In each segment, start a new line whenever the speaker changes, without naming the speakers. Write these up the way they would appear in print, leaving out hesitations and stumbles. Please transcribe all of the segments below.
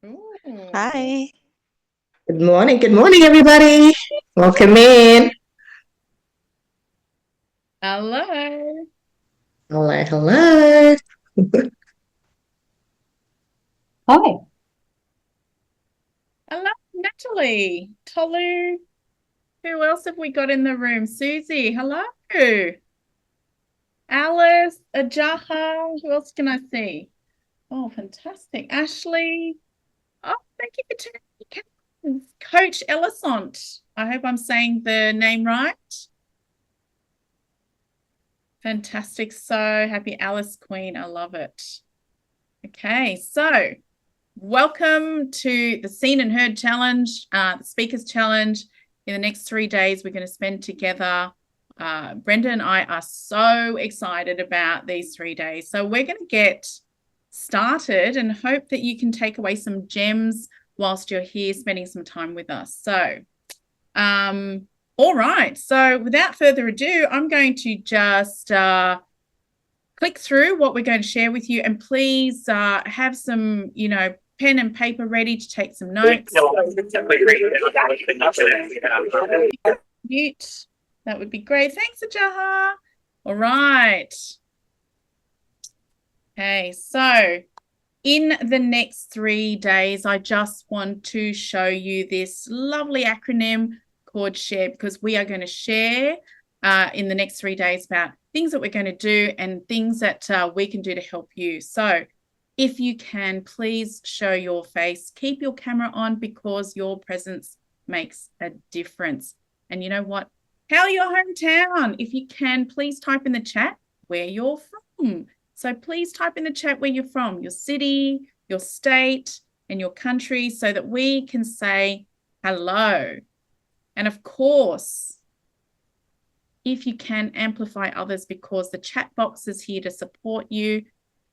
Ooh.
Hi.
Good morning, everybody. Welcome in.
Hello.
Hello, hello.
Hi.
Hello, Natalie. Tolu. Who else have we got in the room? Susie. Hello. Alice. Ajaha. Who else can I see? Oh, fantastic. Ashley. Oh, thank you for turning your cameras. Coach Ellisont. I hope I'm saying the name right. Fantastic. So happy, Alice Queen. I love it. Okay, so welcome to the Seen and Heard Challenge, the Speakers Challenge. In the next 3 days, we're going to spend together. Brenda and I are so excited about these 3 days. So we're going to get started and hope that you can take away some gems whilst you're here spending some time with us. So, all right. So without further ado, I'm going to just click through what we're going to share with you, and please have some, pen and paper ready to take some notes. Mute. That would be great. Thanks, Ajaha. All right. Okay, so in the next 3 days, I just want to show you this lovely acronym called SHARE, because we are going to share in the next 3 days about things that we're going to do and things that we can do to help you. So if you can, please show your face. Keep your camera on because your presence makes a difference. And you know what? Hail your hometown. If you can, please type in the chat where you're from. So please type in the chat where you're from, your city, your state, and your country, so that we can say hello. And of course, if you can, amplify others, because the chat box is here to support you.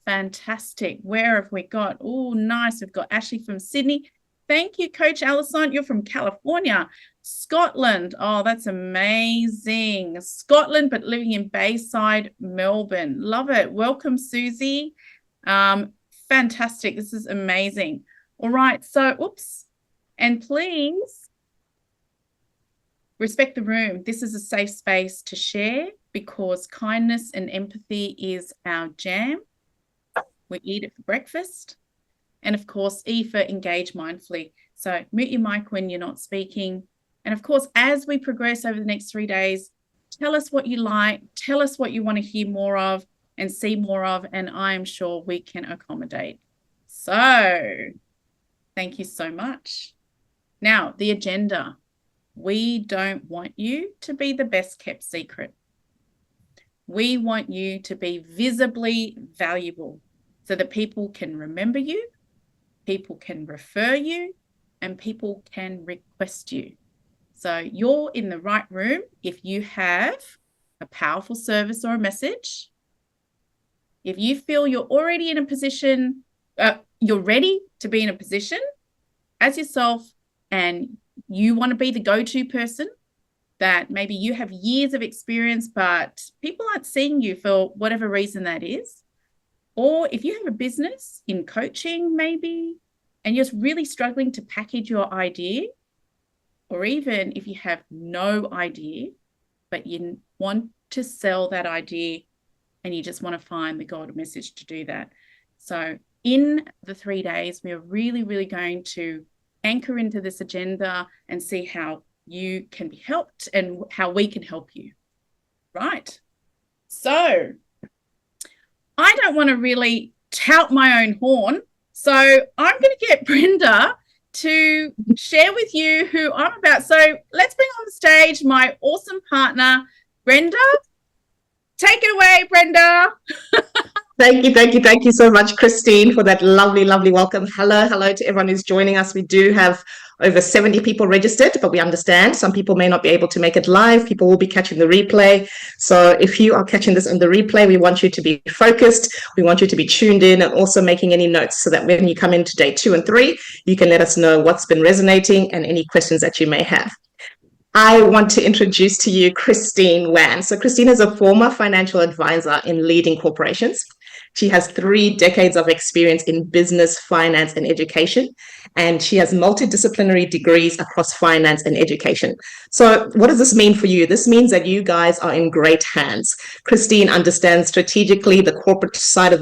Fantastic. Where have we got? Oh, nice. We've got Ashley from Sydney. Thank you, Coach Allison. You're from California. Scotland. Oh, that's amazing. Scotland, but living in Bayside, Melbourne. Love it. Welcome, Susie. Fantastic. This is amazing. All right. So, oops. And please respect the room. This is a safe space to share, because kindness and empathy is our jam. We eat it for breakfast. And of course, E for engage mindfully. So mute your mic when you're not speaking. And of course, as we progress over the next 3 days, tell us what you like, tell us what you want to hear more of and see more of, and I am sure we can accommodate. So thank you so much. Now, the agenda. We don't want you to be the best kept secret. We want you to be visibly valuable, so that people can remember you, people can refer you, and people can request you. So you're in the right room if you have a powerful service or a message. If you feel you're already in a position, you're ready to be in a position as yourself, and you want to be the go-to person, that maybe you have years of experience, but people aren't seeing you for whatever reason that is. Or if you have a business in coaching, maybe, and you're really struggling to package your idea, or even if you have no idea, but you want to sell that idea and you just want to find the golden message to do that. So in the 3 days, we are really, really going to anchor into this agenda and see how you can be helped and how we can help you. Right. So I don't want to really tout my own horn. So I'm going to get Brenda to share with you who I'm about. So let's bring on stage my awesome partner, Brenda. Take it away, Brenda.
Thank you so much, Christine, for that lovely, lovely welcome. Hello to everyone who's joining us. We do have over 70 people registered, but we understand some people may not be able to make it live. People will be catching the replay. So if you are catching this on the replay, we want you to be focused. We want you to be tuned in and also making any notes, so that when you come into day 2 and 3, you can let us know what's been resonating and any questions that you may have. I want to introduce to you Christine Wan. So Christine is a former financial advisor in leading corporations. She has 3 decades of experience in business, finance, and education, and she has multidisciplinary degrees across finance and education. So, what does this mean for you? This means that you guys are in great hands. Christine understands strategically the corporate side of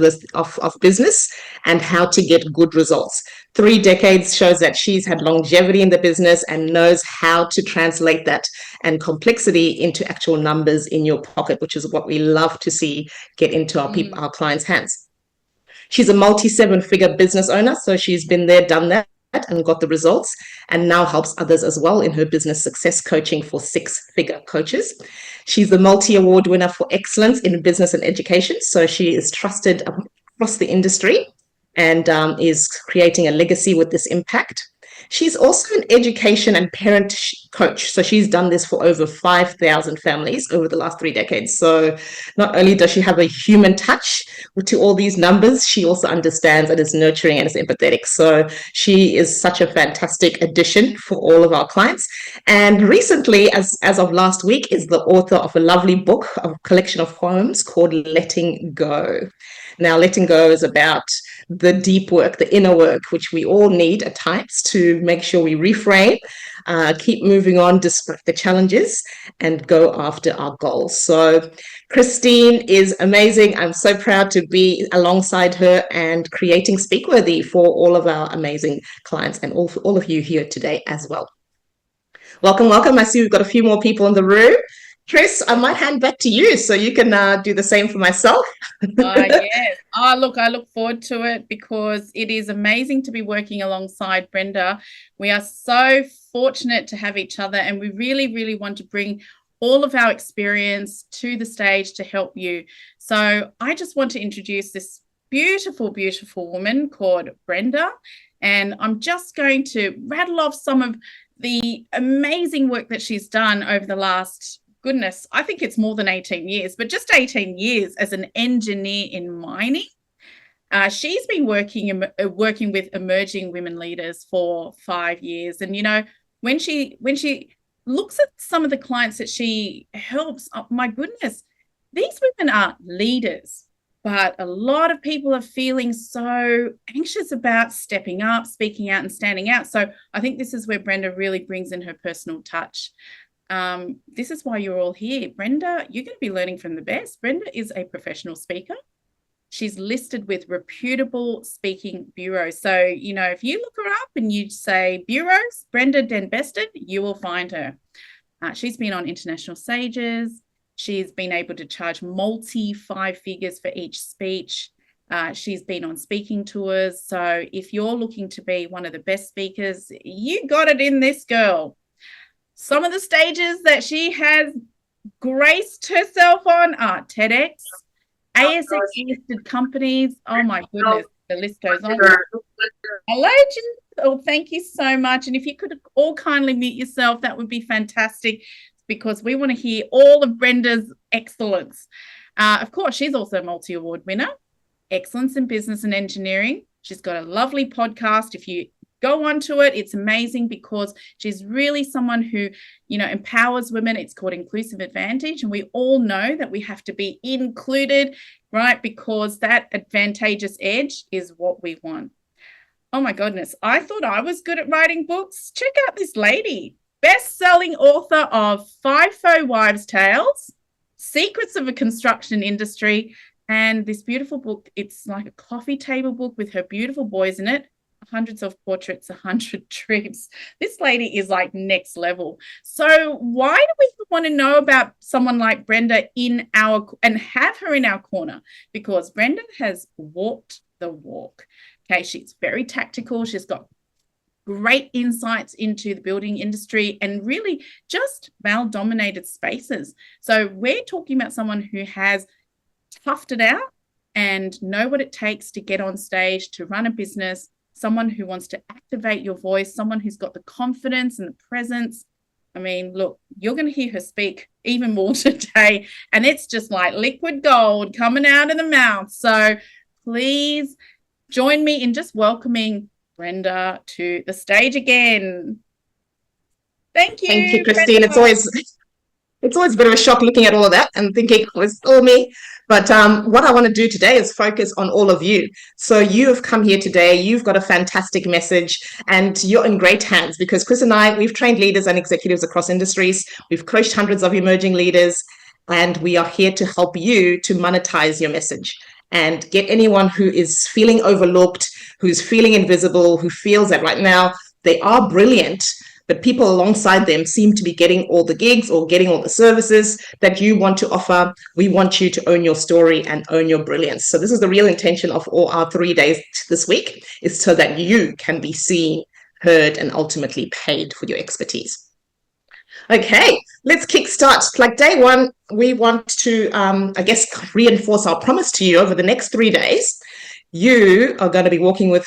of business and how to get good results. 3 decades shows that she's had longevity in the business and knows how to translate that and complexity into actual numbers in your pocket, which is what we love to see get into our clients' hands. She's a multi-7-figure business owner, so she's been there, done that, and got the results, and now helps others as well in her business success coaching for 6-figure coaches. She's a multi-award winner for excellence in business and education, so she is trusted across the industry and is creating a legacy with this impact. She's also an education and parent coach. So she's done this for over 5,000 families over the last 3 decades. So not only does she have a human touch to all these numbers, she also understands and is nurturing and is empathetic. So she is such a fantastic addition for all of our clients. And recently, as of last week, is the author of a lovely book, a collection of poems called Letting Go. Now, letting go is about the deep work, the inner work, which we all need at times to make sure we reframe, keep moving on despite the challenges, and go after our goals. So Christine is amazing. I'm so proud to be alongside her and creating Speakworthy for all of our amazing clients and all of you here today as well. Welcome, welcome. I see we've got a few more people in the room. Chris, I might hand back to you so you can do the same for myself.
Yes. Look, I look forward to it because it is amazing to be working alongside Brenda. We are so fortunate to have each other, and we really, really want to bring all of our experience to the stage to help you. So I just want to introduce this beautiful, beautiful woman called Brenda, and I'm just going to rattle off some of the amazing work that she's done over the last, goodness, I think it's more than 18 years, but just 18 years as an engineer in mining. She's been working with emerging women leaders for 5 years. And, you know, when she looks at some of the clients that she helps, oh, my goodness, these women are leaders, but a lot of people are feeling so anxious about stepping up, speaking out and standing out. So I think this is where Brenda really brings in her personal touch. This is why you're all here. Brenda, you're going to be learning from the best. Brenda is a professional speaker. She's listed with reputable speaking bureaus. So, you know, if you look her up and you say bureaus, Brenda Den Bested, you will find her. She's been on international stages. She's been able to charge multi-5 figures for each speech. She's been on speaking tours. So if you're looking to be one of the best speakers, you got it in this girl. Some of the stages that she has graced herself on are TEDx, ASX-listed companies. Oh, my goodness, the list goes on. Hello, Jim. Oh, thank you so much. And if you could all kindly mute yourself, that would be fantastic because we want to hear all of Brenda's excellence. Of course, she's also a multi-award winner, excellence in business and engineering. She's got a lovely podcast. If you go onto it, it's amazing because she's really someone who, you know, empowers women. It's called Inclusive Advantage, and we all know that we have to be included, right? Because that advantageous edge is what we want. Oh my goodness, I thought I was good at writing books. Check out this lady, best-selling author of FIFO Wives' Tales, Secrets of a Construction Industry, and this beautiful book. It's like a coffee table book with her beautiful boys in it. Hundreds of portraits, 100 trips. This lady is like next level. So why do we want to know about someone like Brenda and have her in our corner? Because Brenda has walked the walk. Okay, she's very tactical. She's got great insights into the building industry and really just male-dominated spaces. So we're talking about someone who has toughed it out and know what it takes to get on stage, to run a business, someone who wants to activate your voice, someone who's got the confidence and the presence. I mean, look, you're going to hear her speak even more today, and it's just like liquid gold coming out of the mouth. So please join me in just welcoming Brenda to the stage again. Thank you.
Thank you, Christine.
Brenda.
It's always a bit of a shock looking at all of that and thinking, oh, it's all me. But what I want to do today is focus on all of you. So you have come here today, you've got a fantastic message, and you're in great hands because Chris and I, we've trained leaders and executives across industries. We've coached hundreds of emerging leaders, and we are here to help you to monetize your message and get anyone who is feeling overlooked, who's feeling invisible, who feels that right now they are brilliant, but people alongside them seem to be getting all the gigs or getting all the services that you want to offer. We want you to own your story and own your brilliance. So this is the real intention of all our 3 days this week, is so that you can be seen, heard, and ultimately paid for your expertise. Okay, let's kickstart. Like day one, we want to, reinforce our promise to you over the next 3 days. You are going to be walking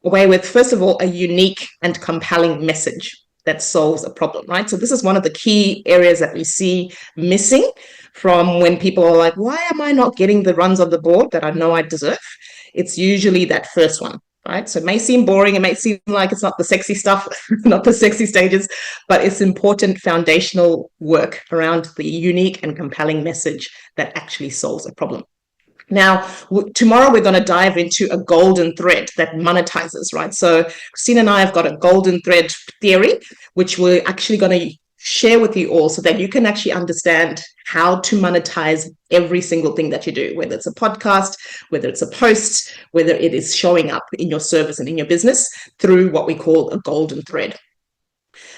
away with, first of all, a unique and compelling message that solves a problem, right? So this is one of the key areas that we see missing from when people are like, why am I not getting the runs on the board that I know I deserve? It's usually that first one, right? So it may seem boring, it may seem like it's not the sexy stuff, not the sexy stages, but it's important foundational work around the unique and compelling message that actually solves a problem. Now, tomorrow we're going to dive into a golden thread that monetizes, right? So Christine and I have got a golden thread theory, which we're actually going to share with you all so that you can actually understand how to monetize every single thing that you do, whether it's a podcast, whether it's a post, whether it is showing up in your service and in your business through what we call a golden thread.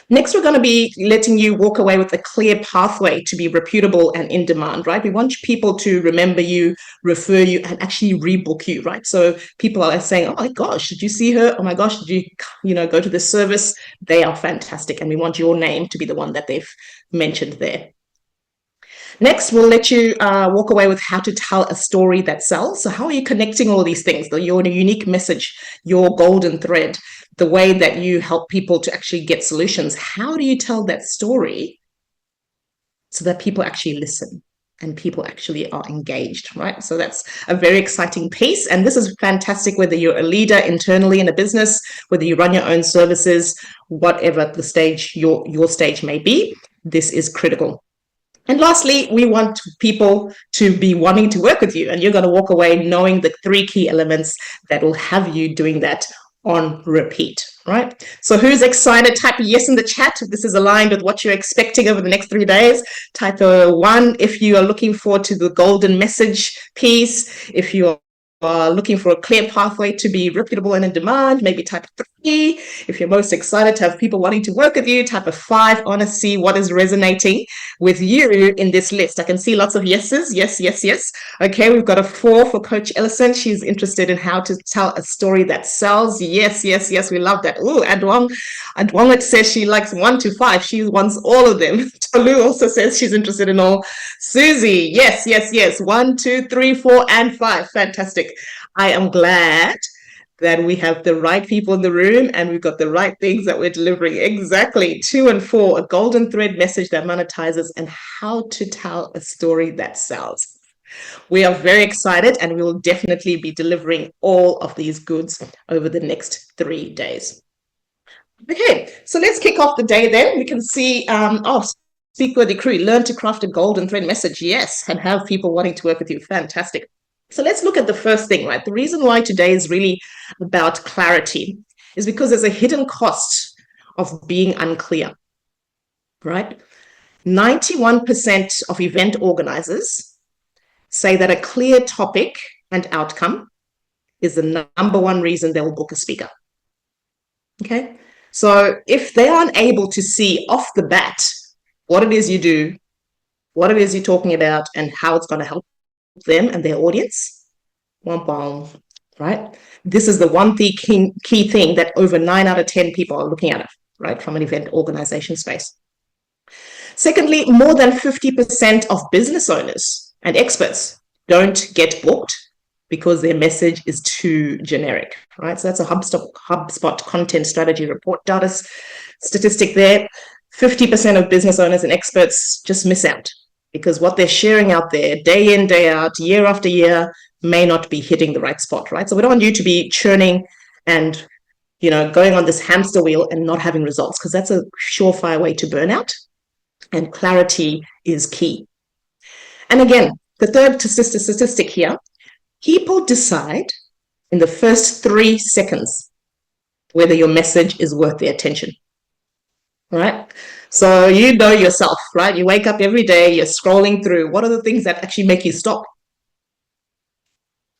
Next, we're going to be letting you walk away with a clear pathway to be reputable and in demand, right? We want people to remember you, refer you, and actually rebook you, right? So people are saying, oh my gosh, did you see her? Oh my gosh, did you go to this service? They are fantastic. And we want your name to be the one that they've mentioned there. Next, we'll let you walk away with how to tell a story that sells. So how are you connecting all these things? Your unique message, your golden thread, the way that you help people to actually get solutions. How do you tell that story so that people actually listen and people actually are engaged, right? So that's a very exciting piece. And this is fantastic, whether you're a leader internally in a business, whether you run your own services, whatever the stage, your stage may be, this is critical. And lastly, we want people to be wanting to work with you, and you're going to walk away knowing the 3 key elements that will have you doing that on repeat, right? So who's excited? Type yes in the chat if this is aligned with what you're expecting over the next 3 days. Type a 1 if you are looking forward to the golden message piece. If you are looking for a clear pathway to be reputable and in demand, maybe type 3. If you're most excited to have people wanting to work with you, type a 5. I want to see what is resonating with you in this list. I can see lots of yeses. Yes, yes, yes. Okay, we've got a 4 for Coach Ellison. She's interested in how to tell a story that sells. Yes, yes, yes. We love that. Oh, Adwong says she likes 1 to 5. She wants all of them. Tolu also says she's interested in all. Susie, yes, yes, yes. 1, 2, 3, 4, and 5. Fantastic. I am glad that we have the right people in the room and we've got the right things that we're delivering. Exactly. 2 and 4, a golden thread message that monetizes and how to tell a story that sells. We are very excited and we will definitely be delivering all of these goods over the next 3 days. Okay, so let's kick off the day then. We can see, speak with the crew, learn to craft a golden thread message. Yes, and have people wanting to work with you. Fantastic. So let's look at the first thing, right? The reason why today is really about clarity is because there's a hidden cost of being unclear, right? 91% of event organizers say that a clear topic and outcome is the number one reason they will book a speaker. Okay, so if they aren't able to see off the bat what it is you do, what it is you're talking about, and how it's going to help them and their audience, right? This is the one key thing that over 9 out of 10 people are looking at it, right, from an event organization space. Secondly, more than 50% of business owners and experts don't get booked because their message is too generic, right? So that's a HubSpot content strategy report data statistic there. 50% of business owners and experts just miss out because what they're sharing out there day in, day out, year after year may not be hitting the right spot, right? So we don't want you to be churning and, going on this hamster wheel and not having results, because that's a surefire way to burnout. and clarity is key. And again, the third statistic here, people decide in the first 3 seconds whether your message is worth their attention, right? So you know yourself, right? You wake up every day, you're scrolling through. What are the things that actually make you stop?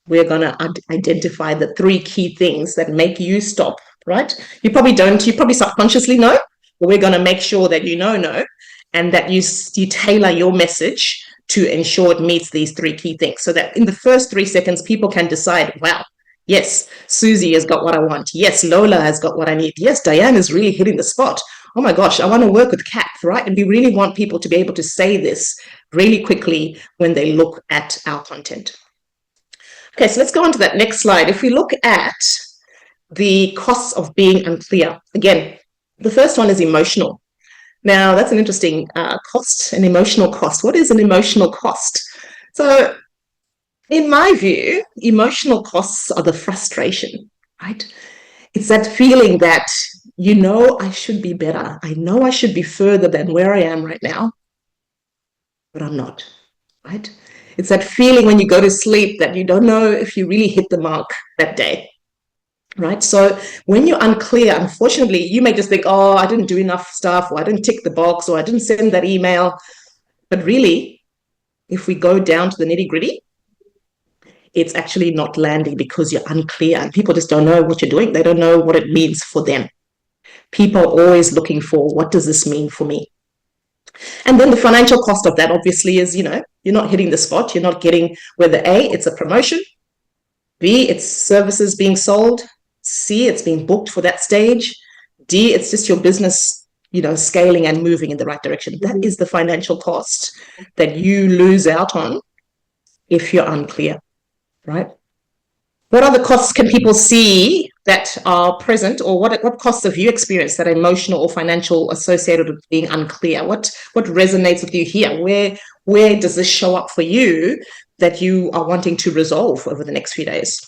We're going to identify the 3 key things that make you stop, right? You probably subconsciously know, but we're going to make sure that you know, and that you tailor your message to ensure it meets these 3 key things, so that in the first 3 seconds, people can decide, wow, yes, Susie has got what I want. Yes, Lola has got what I need. Yes, Diane is really hitting the spot. Oh my gosh, I want to work with Kath, right? And we really want people to be able to say this really quickly when they look at our content. Okay, so let's go on to that next slide. If we look at the costs of being unclear, again, the first one is emotional. Now, that's an interesting cost, an emotional cost. What is an emotional cost? So, in my view, emotional costs are the frustration, right? It's that feeling that, I should be better. I know I should be further than where I am right now, but I'm not, right? It's that feeling when you go to sleep that you don't know if you really hit the mark that day, right? So when you're unclear, unfortunately, you may just think, oh, I didn't do enough stuff, or I didn't tick the box, or I didn't send that email. But really, if we go down to the nitty-gritty, it's actually not landing because you're unclear and people just don't know what you're doing. They don't know what it means for them. People are always looking for, what does this mean for me? And then the financial cost of that obviously is, you're not hitting the spot. You're not getting, whether A, it's a promotion, B, it's services being sold, C, it's being booked for that stage, D, it's just your business, scaling and moving in the right direction. That is the financial cost that you lose out on if you're unclear, right? What other costs can people see that are present, or what costs have you experienced that are emotional or financial associated with being unclear? What resonates with you here? Where does this show up for you that you are wanting to resolve over the next few days?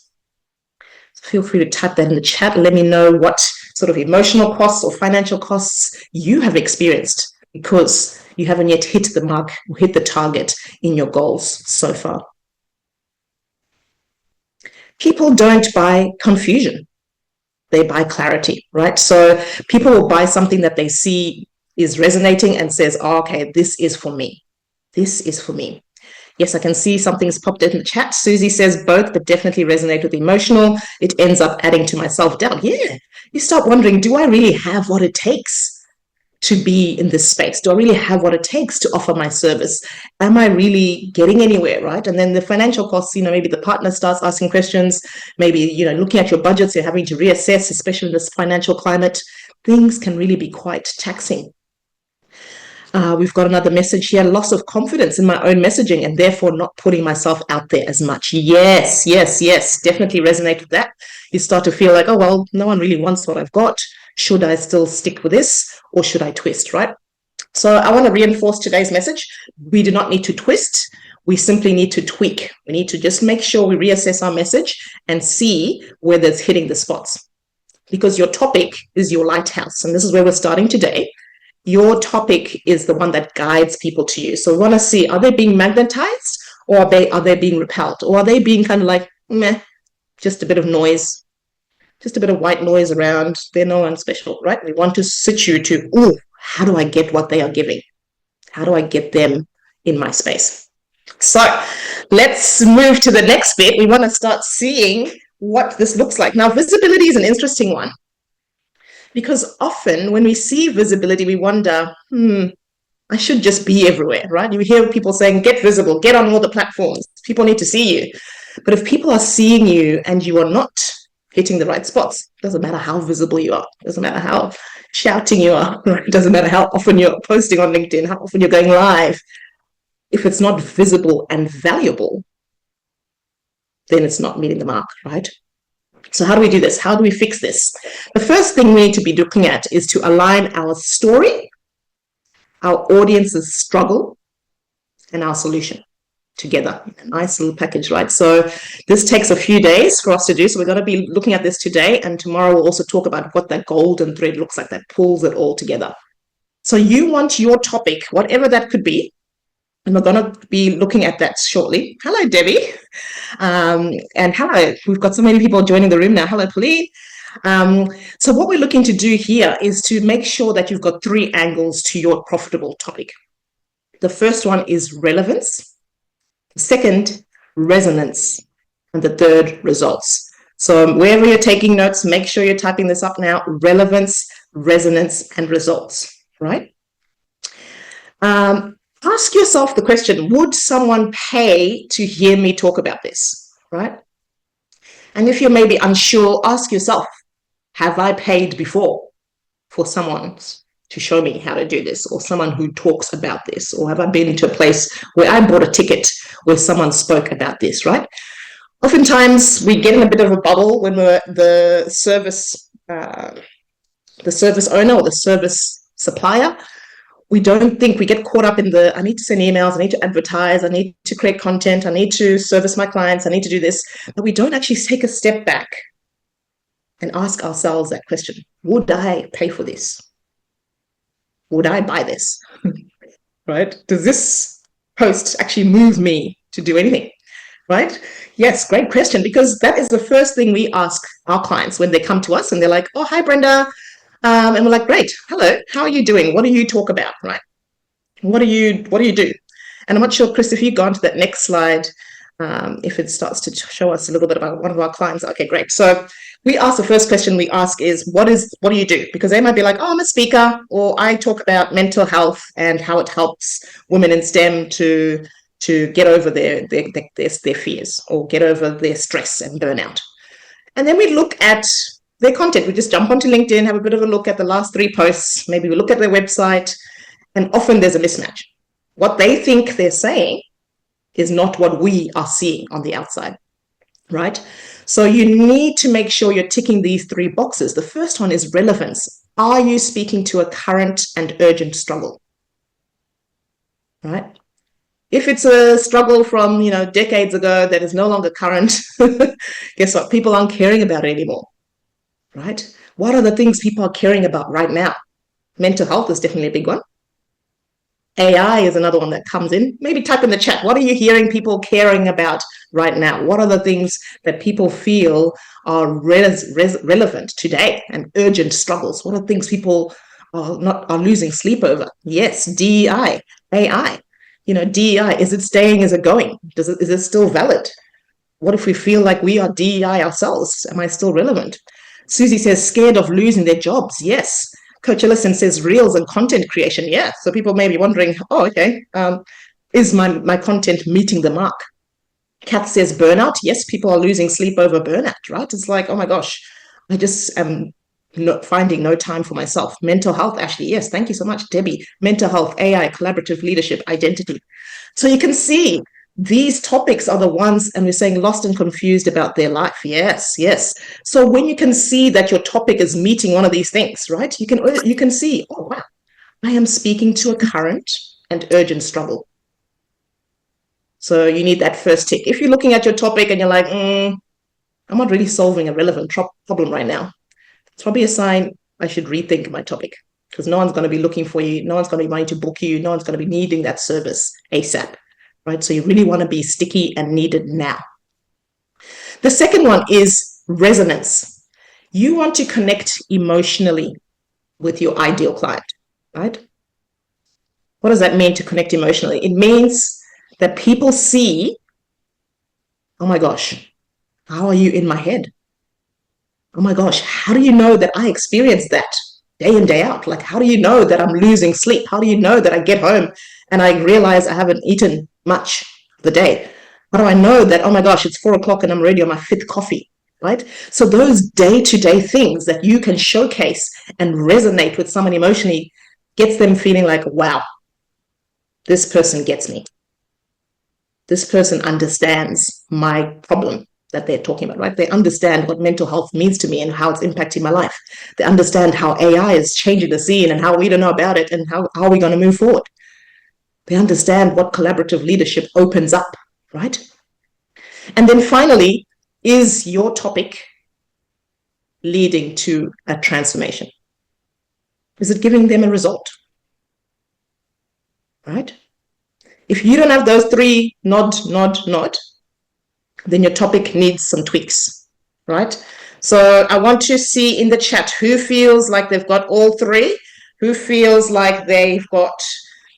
Feel free to type that in the chat. Let me know what sort of emotional costs or financial costs you have experienced because you haven't yet hit the mark or hit the target in your goals so far. People don't buy confusion. They buy clarity, right? So people will buy something that they see is resonating and says, oh, okay, this is for me. This is for me. Yes, I can see something's popped in the chat. Susie says both, but definitely resonate with emotional. It ends up adding to my self-doubt. Yeah, you start wondering, do I really have what it takes to be in this space? Do I really have what it takes to offer my service? Am I really getting anywhere, right? And then the financial costs, maybe the partner starts asking questions, maybe, looking at your budgets, you're having to reassess, especially in this financial climate. Things can really be quite taxing. We've got another message here, loss of confidence in my own messaging and therefore not putting myself out there as much. Yes, definitely resonate with that. You start to feel like, oh, well, no one really wants what I've got. Should I still stick with this or should I twist, right? So I want to reinforce today's message. We do not need to twist. We simply need to tweak. We need to just make sure we reassess our message and see whether it's hitting the spots. Because your topic is your lighthouse. And this is where we're starting today. Your topic is the one that guides people to you. So we want to see, are they being magnetized or are they being repelled? Or are they being kind of like, meh, just a bit of noise, just a bit of white noise around? They're no one special, right? We want to sit you to, oh, how do I get what they are giving? How do I get them in my space? So let's move to the next bit. We want to start seeing what this looks like. Now, visibility is an interesting one. Because often when we see visibility, we wonder, I should just be everywhere, right? You hear people saying, get visible, get on all the platforms. People need to see you. But if people are seeing you and you are not hitting the right spots, it doesn't matter how visible you are. It doesn't matter how shouting you are. Right? It doesn't matter how often you're posting on LinkedIn, how often you're going live. If it's not visible and valuable, then it's not meeting the mark, right? So how do we do this? How do we fix this? The first thing we need to be looking at is to align our story, our audience's struggle, and our solution together. A nice little package, right? So this takes a few days for us to do. So we're going to be looking at this today, and tomorrow we'll also talk about what that golden thread looks like that pulls it all together. So you want your topic, whatever that could be, and we're going to be looking at that shortly. Hello, Debbie. And hello, we've got so many people joining the room now. Hello, Pauline. So what we're looking to do here is to make sure that you've got 3 angles to your profitable topic. The first one is relevance. The second, resonance. And the third, results. So wherever you're taking notes, make sure you're typing this up now. Relevance, resonance, and results, right? Ask yourself the question, would someone pay to hear me talk about this, right? And if you're maybe unsure, ask yourself, have I paid before for someone to show me how to do this, or someone who talks about this? Or have I been to a place where I bought a ticket where someone spoke about this, right? Oftentimes we get in a bit of a bubble when we're the service owner or the service supplier. We don't think, we get caught up in I need to send emails, I need to advertise, I need to create content, I need to service my clients, I need to do this. But we don't actually take a step back and ask ourselves that question. Would I pay for this? Would I buy this? Right? Does this post actually move me to do anything? Right? Yes, great question, because that is the first thing we ask our clients when they come to us and they're like, oh, hi, Brenda. And we're like, great, hello, how are you doing? What do you talk about, right? What do you do? And I'm not sure, Chris, if you go on to that next slide, if it starts to show us a little bit about one of our clients. Okay, great. So we ask, the first question we ask is, what do you do? Because they might be like, oh, I'm a speaker, or I talk about mental health and how it helps women in STEM to get over their fears, or get over their stress and burnout. And then we look at their content. We just jump onto LinkedIn, have a bit of a look at the last 3 posts. Maybe we look at their website, and often there's a mismatch. What they think they're saying is not what we are seeing on the outside, right? So you need to make sure you're ticking these 3 boxes. The first one is relevance. Are you speaking to a current and urgent struggle, right? If it's a struggle from, decades ago that is no longer current, guess what? People aren't caring about it anymore, right? What are the things people are caring about right now? Mental health is definitely a big one. AI is another one that comes in. Maybe type in the chat, what are you hearing people caring about right now? What are the things that people feel are relevant today and urgent struggles? What are things people are losing sleep over? Yes, DEI, AI. DEI, is it staying? Is it going? Is it still valid? What if we feel like we are DEI ourselves? Am I still relevant? Susie says, scared of losing their jobs. Yes. Coach Ellison says, reels and content creation. Yeah. So people may be wondering, oh, okay, is my content meeting the mark? Kath says, burnout. Yes, people are losing sleep over burnout, right? It's like, oh my gosh, I just am not finding no time for myself. Mental health, Ashley. Yes, thank you so much, Debbie. Mental health, AI, collaborative leadership, identity. So you can see these topics are the ones, and we're saying lost and confused about their life. Yes, yes. So when you can see that your topic is meeting one of these things, right? You can see, oh wow, I am speaking to a current and urgent struggle. So you need that first tick. If you're looking at your topic and you're like, I'm not really solving a relevant problem right now, it's probably a sign I should rethink my topic, because no one's going to be looking for you. No one's going to be wanting to book you. No one's going to be needing that service ASAP, right? So you really want to be sticky and needed now. The second one is resonance. You want to connect emotionally with your ideal client, right? What does that mean, to connect emotionally? It means that people see, oh my gosh, how are you in my head? Oh my gosh, how do you know that I experience that day in, day out? Like, how do you know that I'm losing sleep? How do you know that I get home and I realize I haven't eaten much the day? How do I know that, oh my gosh, it's 4 o'clock and I'm already on my 5th coffee, right? So those day-to-day things that you can showcase and resonate with someone emotionally gets them feeling like, wow, this person gets me. This person understands my problem that they're talking about, right? They understand what mental health means to me and how it's impacting my life. They understand how AI is changing the scene and how we don't know about it and how are we going to move forward. They understand what collaborative leadership opens up, right? And then finally, is your topic leading to a transformation? Is it giving them a result? right? If you don't have those three, nod, then your topic needs some tweaks, right? So I want to see in the chat who feels like they've got all three, who feels like they've got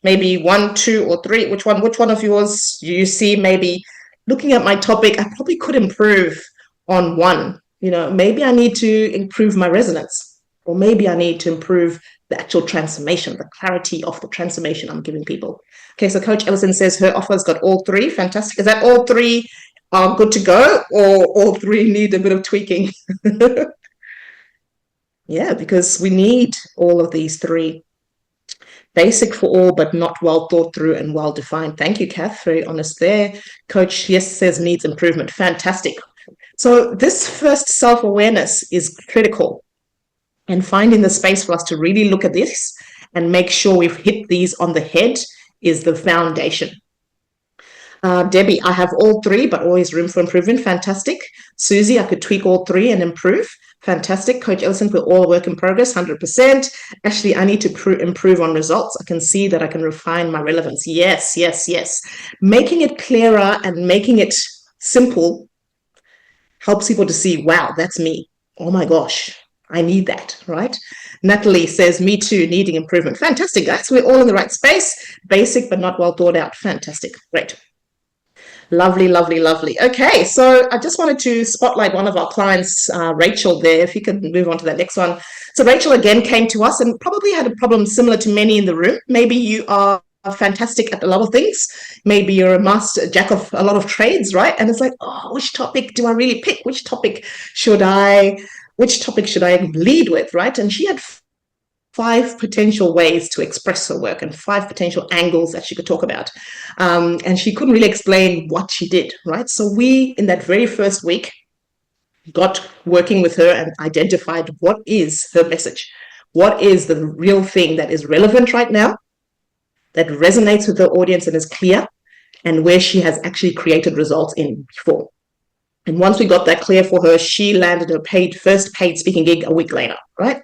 maybe one, two, or three. Which one of yours do you see maybe looking at my topic? I probably could improve on one. Maybe I need to improve my resonance, or maybe I need to improve the actual transformation, the clarity of the transformation I'm giving people. Okay, so Coach Ellison says her offer's got all three. Fantastic. Is that all three are good to go, or all three need a bit of tweaking? Yeah, because we need all of these three. Basic for all, but not well thought through and well defined. Thank you, Kath. Very honest there. Coach, yes, says needs improvement. Fantastic. So this first self-awareness is critical, and finding the space for us to really look at this and make sure we've hit these on the head is the foundation. Debbie, I have all three, but always room for improvement. Fantastic. Susie, I could tweak all three and improve. Fantastic. Coach Ellison, we're all work in progress, 100%. Ashley, I need to improve on results. I can see that I can refine my relevance. Yes, yes, yes. Making it clearer and making it simple helps people to see, wow, that's me. Oh my gosh, I need that, right? Natalie says, me too, needing improvement. Fantastic, guys. We're all in the right space. Basic, but not well thought out. Fantastic. Great. Lovely, lovely, lovely. Okay, so I just wanted to spotlight one of our clients, Rachel there, if you could move on to that next one. So Rachel again came to us and probably had a problem similar to many in the room. Maybe you are fantastic at a lot of things. Maybe you're a master jack of a lot of trades, right? And it's like, oh, which topic do I really pick? Which topic should I lead with, right? And she had 5 potential ways to express her work and 5 potential angles that she could talk about. And she couldn't really explain what she did, right? So we, in that very first week, got working with her and identified what is her message. What is the real thing that is relevant right now, that resonates with the audience and is clear, and where she has actually created results in before. And once we got that clear for her, she landed her first paid speaking gig a week later, right?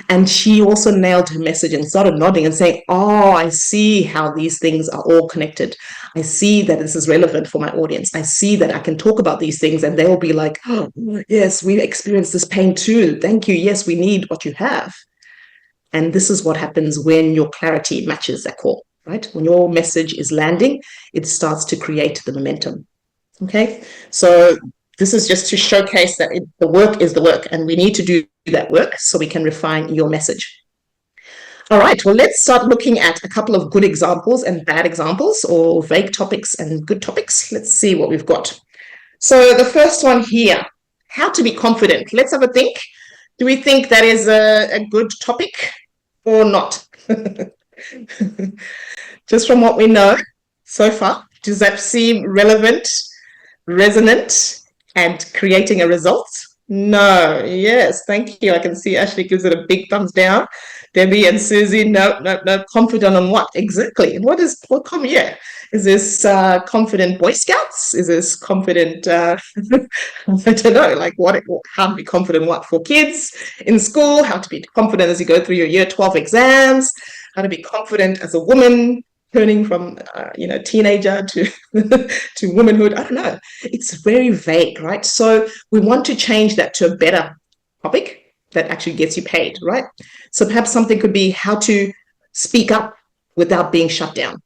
And she also nailed her message and started nodding and saying, oh, I see how these things are all connected. I see that this is relevant for my audience. I see that I can talk about these things and they'll be like, oh, yes, we experienced this pain too. Thank you. Yes, we need what you have. And this is what happens when your clarity matches that call, right? When your message is landing, it starts to create the momentum. Okay, so this is just to showcase that the work is the work, and we need to do that work so we can refine your message. All right, well, let's start looking at a couple of good examples and bad examples, or vague topics and good topics. Let's see what we've got. So the first one here, how to be confident. Let's have a think. Do we think that is a good topic or not? Just from what we know so far, does that seem relevant, resonant, and creating a result? No. Yes, thank you. I can see Ashley gives it a big thumbs down. Debbie and Susie, no. Confident on what exactly? Yeah. Is this confident Boy Scouts? Is this confident? I don't know. Like how to be confident? What for kids in school? How to be confident as you go through your year 12 exams? How to be confident as a woman turning from teenager to to womanhood. I don't know. It's very vague, right? So we want to change that to a better topic that actually gets you paid, right? So perhaps something could be how to speak up without being shut down,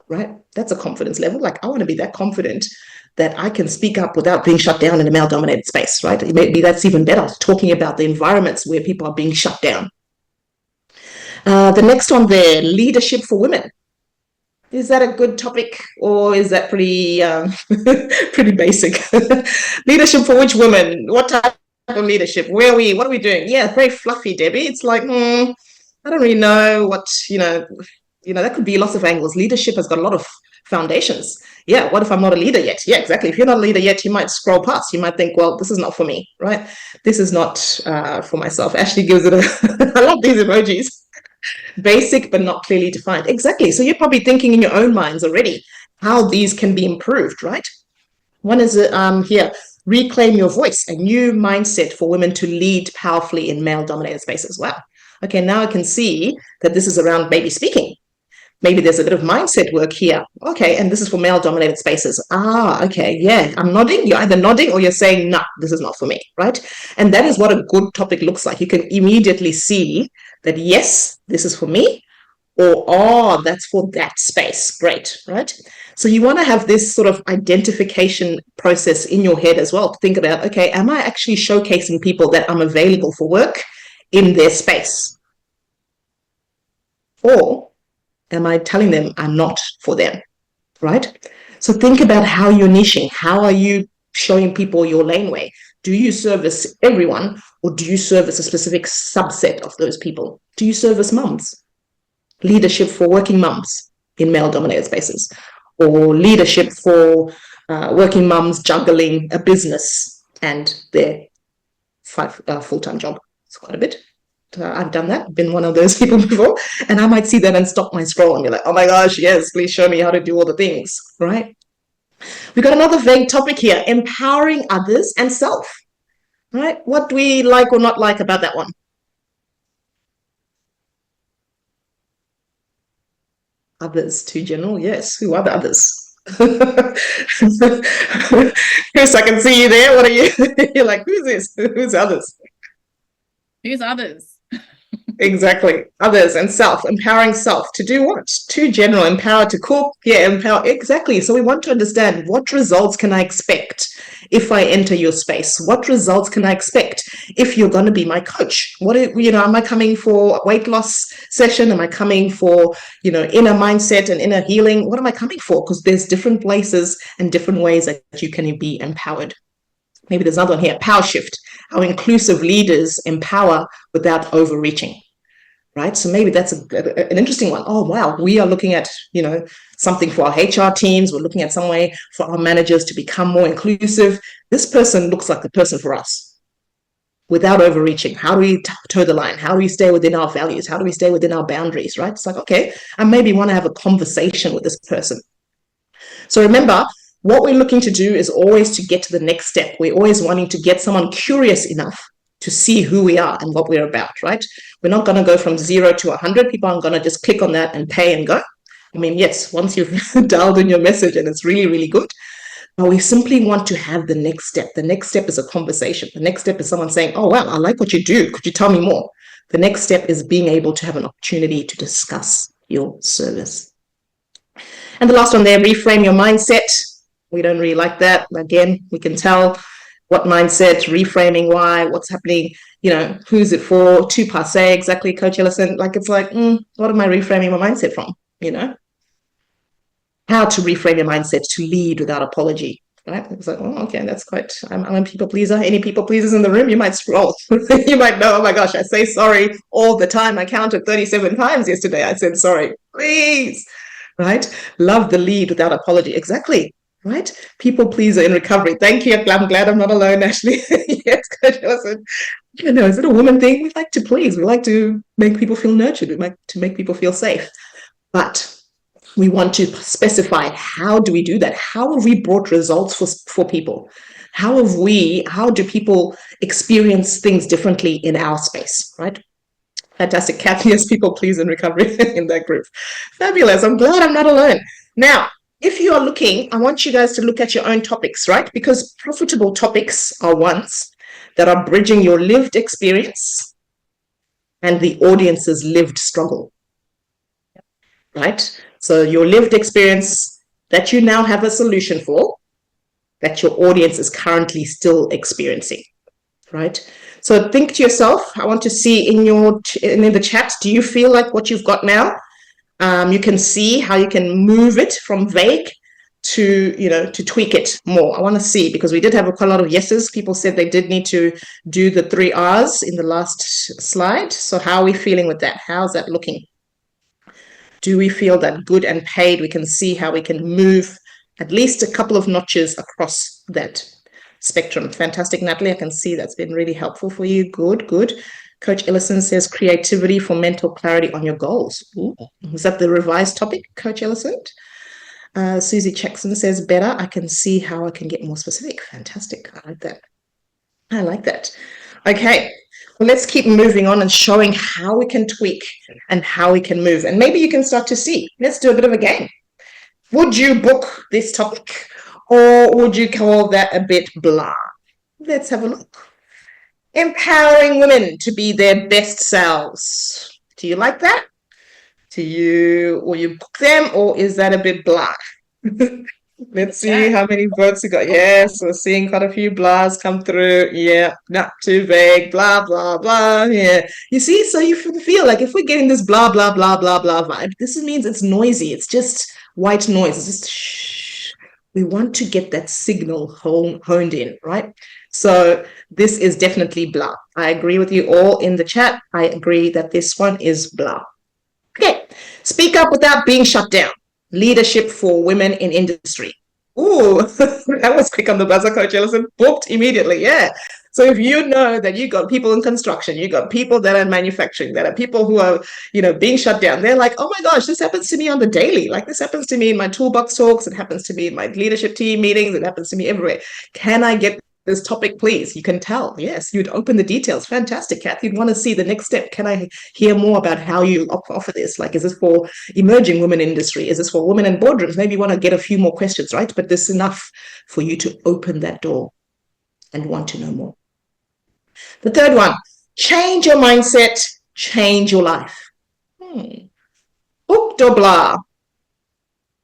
right? That's a confidence level. Like, I want to be that confident that I can speak up without being shut down in a male-dominated space, right? Maybe that's even better, talking about the environments where people are being shut down. The next one there, leadership for women. Is that a good topic, or is that pretty pretty basic? Leadership for which women? What type of leadership? Where are we? What are we doing? Yeah, very fluffy, Debbie. It's like, I don't really know what, that could be lots of angles. Leadership has got a lot of foundations. Yeah, what if I'm not a leader yet? Yeah, exactly. If you're not a leader yet, you might scroll past. You might think, well, this is not for me, right? This is not for myself. Ashley gives it I love these emojis. Basic but not clearly defined. Exactly. So you're probably thinking in your own minds already how these can be improved, right? One is here, reclaim your voice, a new mindset for women to lead powerfully in male-dominated spaces. Wow. Okay, now I can see that this is around maybe speaking. Maybe there's a bit of mindset work here. Okay, and this is for male-dominated spaces. Okay, yeah, I'm nodding. You're either nodding or you're saying, nah, this is not for me, right? And that is what a good topic looks like. You can immediately see that, yes, this is for me, or, oh, that's for that space. Great, right? So you want to have this sort of identification process in your head as well to think about, okay, am I actually showcasing people that I'm available for work in their space? Or am I telling them I'm not for them, right? So think about how you're niching. How are you showing people your laneway? Do you service everyone, or do you service a specific subset of those people? Do you service mums? Leadership for working mums in male-dominated spaces, or leadership for working mums juggling a business and their full-time job. It's quite a bit. I've done that, been one of those people before, and I might see that and stop my scroll and be like, oh my gosh, yes, please show me how to do all the things, right? We've got another vague topic here, empowering others and self, right? What do we like or not like about that one? Others, too general, yes. Who are the others? Chris, I can see you there. What are you? You're like, who's this? Who's others?
Who's others?
Exactly. Others and self, empowering self to do what? Too general, empower to cook. Yeah, empower. Exactly. So we want to understand, what results can I expect if I enter your space? What results can I expect if you're going to be my coach? Am I coming for a weight loss session? Am I coming for, inner mindset and inner healing? What am I coming for? Because there's different places and different ways that you can be empowered. Maybe there's another one here, power shift, how inclusive leaders empower without overreaching. Right? So maybe that's an interesting one. Oh, wow. We are looking at, something for our HR teams. We're looking at some way for our managers to become more inclusive. This person looks like the person for us without overreaching. How do we toe the line? How do we stay within our values? How do we stay within our boundaries, right? It's like, okay, I maybe want to have a conversation with this person. So remember, what we're looking to do is always to get to the next step. We're always wanting to get someone curious enough to see who we are and what we're about, right? We're not going to go from 0 to 100. People aren't going to just click on that and pay and go. I mean, yes, once you've dialed in your message and it's really, really good, but we simply want to have the next step. The next step is a conversation. The next step is someone saying, oh, wow, I like what you do. Could you tell me more? The next step is being able to have an opportunity to discuss your service. And the last one there, reframe your mindset. We don't really like that. Again, we can tell what mindset, reframing, why, what's happening, who's it for, too passe, exactly, Coach Ellison. Like, it's like, what am I reframing my mindset from, How to reframe your mindset to lead without apology, right? It's like, oh, okay, that's quite, I'm a people pleaser. Any people pleasers in the room? You might scroll. You might know, oh my gosh, I say sorry all the time. I counted 37 times yesterday. I said sorry, please, right? Love the lead without apology. Exactly. Right? People pleaser in recovery. Thank you. I'm glad I'm not alone, Ashley. Yes, Coach Ellison. Is it a woman thing? We like to please. We like to make people feel nurtured. We like to make people feel safe. But we want to specify, how do we do that? How have we brought results for people? How do people experience things differently in our space, right? Fantastic. Kathy is people please in recovery in that group. Fabulous. I'm glad I'm not alone. Now, if you are looking, I want you guys to look at your own topics, right? Because profitable topics are ones that are bridging your lived experience and the audience's lived struggle, right? So your lived experience that you now have a solution for, that your audience is currently still experiencing, right? So think to yourself, I want to see in the chat, do you feel like what you've got now, you can see how you can move it from vague to tweak it more. I want to see, because we did have quite a lot of yeses. People said they did need to do the 3 R's in the last slide. So how are we feeling with that? How's that looking? Do we feel that good and paid, we can see how we can move at least a couple of notches across that spectrum? Fantastic, Natalie. I can see that's been really helpful for you. Good, good. Coach Ellison says creativity for mental clarity on your goals. Ooh. Is that the revised topic, Coach Ellison? Susie Jackson says better. I can see how I can get more specific. Fantastic. I like that. I like that. Okay. Let's keep moving on and showing how we can tweak and how we can move. And maybe you can start to see. Let's do a bit of a game. Would you book this topic, or would you call that a bit blah? Let's have a look. Empowering women to be their best selves. Do you like that? Will you book them, or is that a bit blah? Let's see how many votes we got. Yes, we're seeing quite a few blahs come through. Yeah, not too vague. Blah, blah, blah. Yeah. You see, so you feel like if we're getting this blah, blah, blah, blah, blah vibe, this means it's noisy. It's just white noise. It's just shh. We want to get that signal honed in, right? So this is definitely blah. I agree with you all in the chat. I agree that this one is blah. Okay, speak up without being shut down. Leadership for women in industry. Ooh, that was quick on the buzzer, Coach Ellison. Booked immediately, yeah. So if you know that you got people in construction, you got people that are in manufacturing, that are people who are, being shut down, they're like, oh my gosh, this happens to me on the daily. Like this happens to me in my toolbox talks. It happens to me in my leadership team meetings. It happens to me everywhere. Can I get this topic, please? You can tell. Yes, you'd open the details. Fantastic, Kath. You'd want to see the next step. Can I hear more about how you offer this? Like, is this for emerging women industry? Is this for women in boardrooms? Maybe you want to get a few more questions, right? But this is enough for you to open that door and want to know more. The third one, change your mindset, change your life. Booked or blah?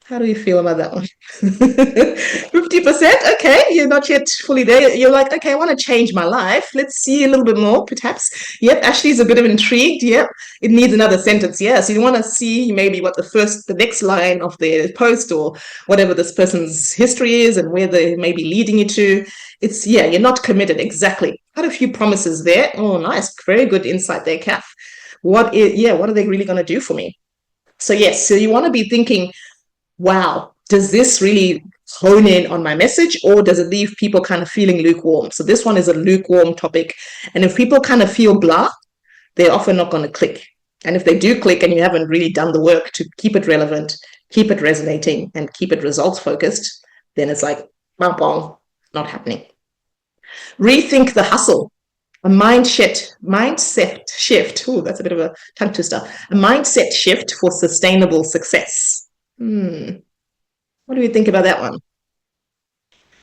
How do you feel about that one? 50%? Okay, you're not yet fully there. You're like, okay, I want to change my life. Let's see a little bit more, perhaps. Yep, Ashley's a bit of intrigued. Yep, it needs another sentence. Yeah, so you want to see maybe what the next line of the post or whatever this person's history is and where they may be leading you to. You're not committed. Exactly. Quite a few promises there. Oh, nice. Very good insight there, Kath. What are they really going to do for me? So yes, so you want to be thinking, wow, does this really hone in on my message, or does it leave people kind of feeling lukewarm? So this one is a lukewarm topic. And if people kind of feel blah, they're often not going to click. And if they do click and you haven't really done the work to keep it relevant, keep it resonating, and keep it results focused, then it's like, bong, bong, not happening. Rethink the hustle. A mindset shift. Ooh, that's a bit of a tongue twister. A mindset shift for sustainable success. What do you think about that one?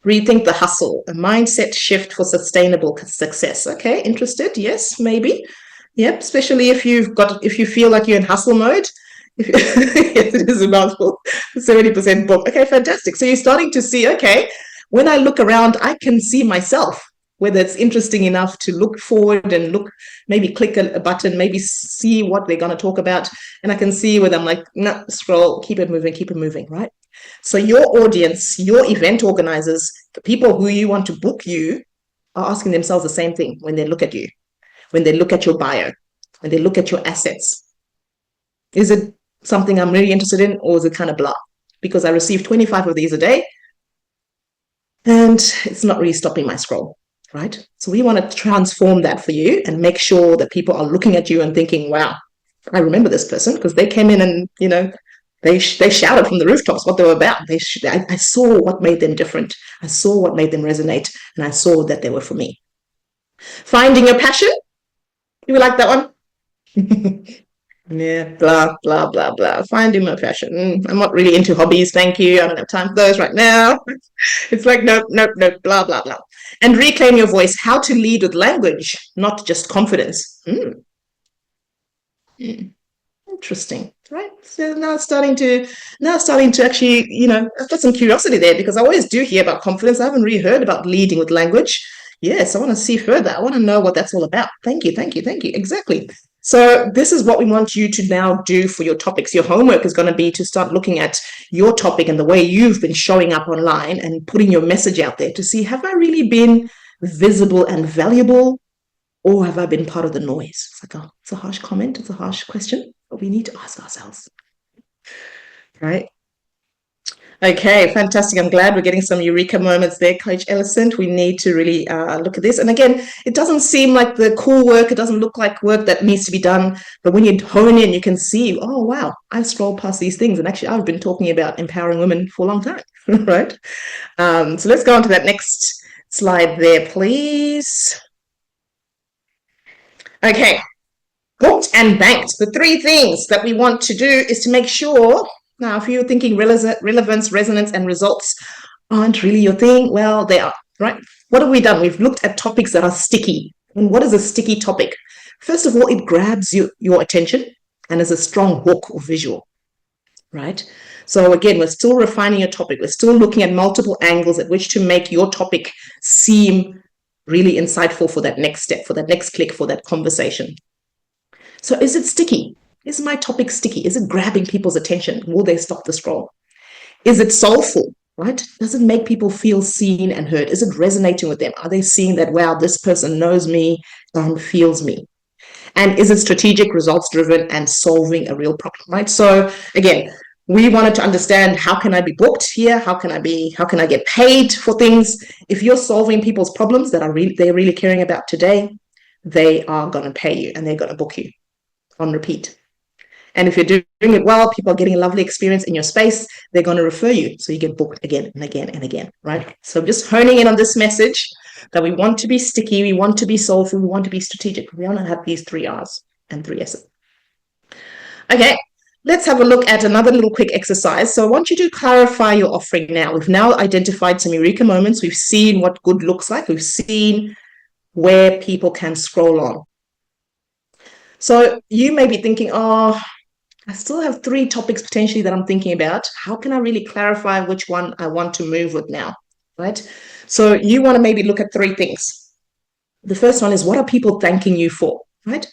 Rethink the hustle, a mindset shift for sustainable success. Okay, interested? Yes, maybe. Yep, especially if you feel like you're in hustle mode. Yes, it is a mouthful. 70% book. Okay, fantastic. So you're starting to see, okay, when I look around, I can see myself, whether it's interesting enough to look forward and maybe click a button, maybe see what they're going to talk about. And I can see whether I'm like, no, scroll, keep it moving, right? So your audience, your event organizers, the people who you want to book you are asking themselves the same thing when they look at you, when they look at your bio, when they look at your assets. Is it something I'm really interested in, or is it kind of blah? Because I receive 25 of these a day and it's not really stopping my scroll. Right? So we want to transform that for you and make sure that people are looking at you and thinking, wow, I remember this person because they came in and, they shouted from the rooftops what they were about. I saw what made them different. I saw what made them resonate, and I saw that they were for me. Finding your passion. You like that one? Yeah, blah, blah, blah, blah. Finding my passion. I'm not really into hobbies, thank you. I don't have time for those right now. It's like, nope, blah, blah, blah. And reclaim your voice. How to lead with language, not just confidence. Interesting, right? So now starting to actually, I've got some curiosity there because I always do hear about confidence. I haven't really heard about leading with language. Yes, I want to see further. I want to know what that's all about. Thank you. Exactly. So this is what we want you to now do for your topics. Your homework is going to be to start looking at your topic and the way you've been showing up online and putting your message out there to see, have I really been visible and valuable, or have I been part of the noise? It's like, it's a harsh comment. It's a harsh question, but we need to ask ourselves, right? Okay, fantastic. I'm glad we're getting some eureka moments there, Coach Ellison. We need to really look at this. And again, it doesn't seem like the cool work. It doesn't look like work that needs to be done. But when you hone in, you can see, oh, wow, I scrolled past these things. And actually, I've been talking about empowering women for a long time, right? So let's go on to that next slide there, please. Okay, booked and banked. The three things that we want to do is to make sure, now, if you're thinking relevance, resonance, and results aren't really your thing, well, they are, right? What have we done? We've looked at topics that are sticky. And what is a sticky topic? First of all, it grabs your attention and is a strong hook or visual, right? So again, we're still refining your topic. We're still looking at multiple angles at which to make your topic seem really insightful for that next step, for that next click, for that conversation. So is it sticky? Is my topic sticky? Is it grabbing people's attention? Will they stop the scroll? Is it soulful, right? Does it make people feel seen and heard? Is it resonating with them? Are they seeing that, wow, this person knows me and feels me? And is it strategic, results driven, and solving a real problem, right? So again, we wanted to understand, how can I be booked here? How can I get paid for things? If you're solving people's problems that they're really caring about today, they are going to pay you and they're going to book you on repeat. And if you're doing it well, people are getting a lovely experience in your space, they're going to refer you. So you get booked again and again and again, right? So just honing in on this message that we want to be sticky, we want to be soulful, we want to be strategic. We want to have these 3 R's and 3 S's. Okay, let's have a look at another little quick exercise. So I want you to clarify your offering now. We've now identified some eureka moments. We've seen what good looks like. We've seen where people can scroll on. So you may be thinking, oh, I still have 3 topics potentially that I'm thinking about. How can I really clarify which one I want to move with now, right? So you want to maybe look at 3 things. The first one is, what are people thanking you for, right?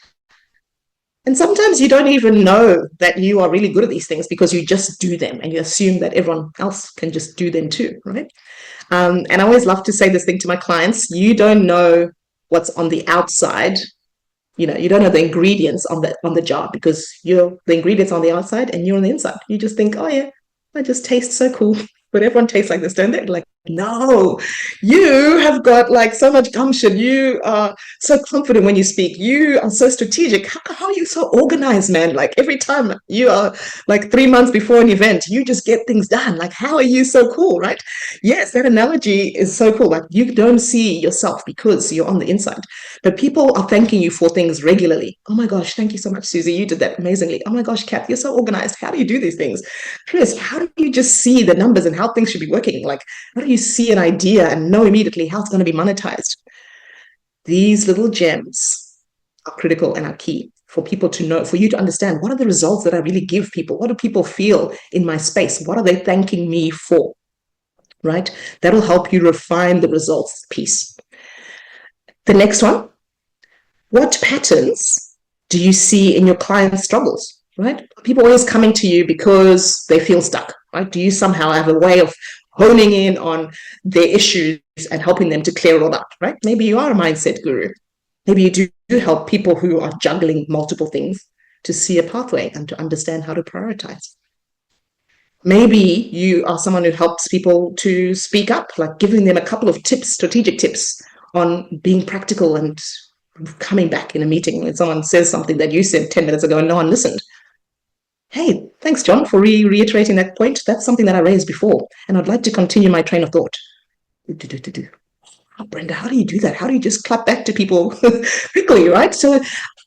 And sometimes you don't even know that you are really good at these things because you just do them and you assume that everyone else can just do them too, right? And I always love to say this thing to my clients: you don't know what's on the outside. You don't know the ingredients on the jar, because the ingredients on the outside and you're on the inside. You just think, oh yeah, that just tastes so cool. But everyone tastes like this, don't they? Like, no, you have got like so much gumption. You are so confident when you speak. You are so strategic. How are you so organized, man? Like every time you are like 3 months before an event, you just get things done. Like, how are you so cool, right? Yes, that analogy is so cool. Like, you don't see yourself because you're on the inside. But people are thanking you for things regularly. Oh my gosh, thank you so much, Susie. You did that amazingly. Oh my gosh, Kath, you're so organized. How do you do these things? Chris, how do you just see the numbers and how things should be working? Like, how do you see an idea and know immediately how it's going to be monetized? These little gems are critical and are key for people to know, for you to understand, what are the results that I really give people? What do people feel in my space? What are they thanking me for? Right? That'll help you refine the results piece. The next one, what patterns do you see in your clients' struggles, right? People always coming to you because they feel stuck, right? Do you somehow have a way of honing in on their issues and helping them to clear it all up, right? Maybe you are a mindset guru. Maybe you do help people who are juggling multiple things to see a pathway and to understand how to prioritize. Maybe you are someone who helps people to speak up, like giving them a couple of tips, strategic tips on being practical and coming back in a meeting when someone says something that you said 10 minutes ago and no one listened. Hey, thanks, John, for reiterating that point. That's something that I raised before, and I'd like to continue my train of thought. Oh, Brenda, how do you do that? How do you just clap back to people quickly, right? So